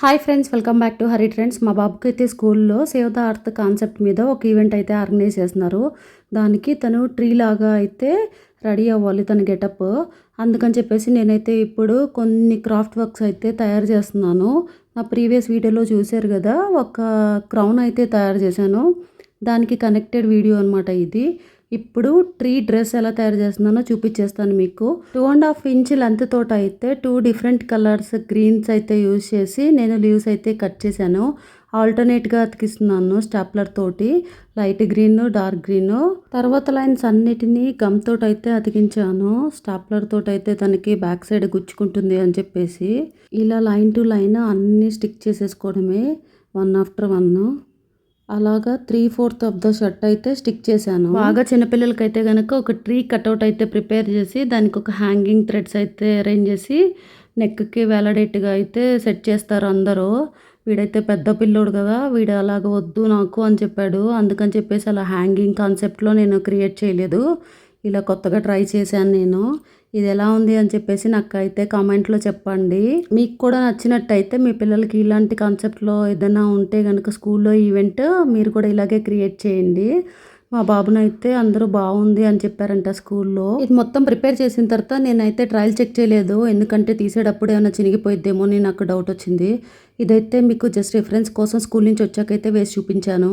Hi friends, welcome back to Hari trends. మా బాబుకి అయితే స్కూల్లో సేవ్ ద అర్త్ కాన్సెప్ట్ మీద ఒక ఈవెంట్ అయితే ఆర్గనైజ్ చేస్తున్నారు. దానికి తను ట్రీ లాగా అయితే రెడీ అవ్వాలి, తన గెటప్. అందుకని చెప్పేసి నేనైతే ఇప్పుడు కొన్ని క్రాఫ్ట్ వర్క్స్ అయితే తయారు చేస్తున్నాను. నా ప్రీవియస్ వీడియోలో చూశారు కదా, ఒక క్రౌన్ అయితే తయారు చేశాను. దానికి కనెక్టెడ్ వీడియో అనమాట ఇది. ఇప్పుడు ట్రీ డ్రెస్ ఎలా తయారు చేస్తున్నానో చూపించేస్తాను మీకు. 2.5 ఇంచ్ లెంత్ తోట అయితే 2 డిఫరెంట్ కలర్స్ గ్రీన్స్ అయితే యూజ్ చేసి నేను లీవ్స్ అయితే కట్ చేశాను. ఆల్టర్నేట్గా అతికిస్తున్నాను స్టాప్లర్ తోటి. Light green, dark green. తర్వాత లైన్స్ అన్నిటినీ గమ్ తోటి అయితే అతికించాను. స్టాప్లర్ తోటి అయితే తనకి బ్యాక్ సైడ్ గుచ్చుకుంటుంది అని చెప్పేసి ఇలా లైన్ టు లైన్ అన్నీ స్టిక్ చేసేసుకోవడమే, వన్ ఆఫ్టర్ వన్. అలాగా 3/4 ఆఫ్ ద షర్ట్ అయితే స్టిక్ చేశాను. బాగా చిన్నపిల్లలకైతే కనుక ఒక ట్రీ కట్అవుట్ అయితే ప్రిపేర్ చేసి దానికి ఒక హ్యాంగింగ్ థ్రెడ్స్ అయితే అరేంజ్ చేసి నెక్కి వేలాడేట్టుగా అయితే సెట్ చేస్తారు అందరూ. వీడైతే పెద్ద పిల్లోడు కదా, వీడు అలాగ వద్దు నాకు అని చెప్పాడు. అందుకని చెప్పేసి అలా హ్యాంగింగ్ కాన్సెప్ట్లో నేను క్రియేట్ చేయలేదు. ఇలా కొత్తగా ట్రై చేశాను నేను. ఇది ఎలా ఉంది అని చెప్పేసి నాకైతే కామెంట్లో చెప్పండి. మీకు కూడా నచ్చినట్టయితే మీ పిల్లలకి ఇలాంటి కాన్సెప్ట్లో ఏదైనా ఉంటే కనుక స్కూల్లో ఈవెంట్ మీరు కూడా ఇలాగే క్రియేట్ చేయండి. మా బాబునైతే అందరూ బాగుంది అని చెప్పారంట స్కూల్లో. ఇది మొత్తం ప్రిపేర్ చేసిన తర్వాత నేనైతే ట్రయల్ చెక్ చేయలేదు, ఎందుకంటే తీసేటప్పుడు ఏమైనా చినిగిపోయిద్దేమో అని నాకు డౌట్ వచ్చింది. ఇదైతే మీకు జస్ట్ రిఫరెన్స్ కోసం స్కూల్ నుంచి వచ్చాకైతే వేసి చూపించాను.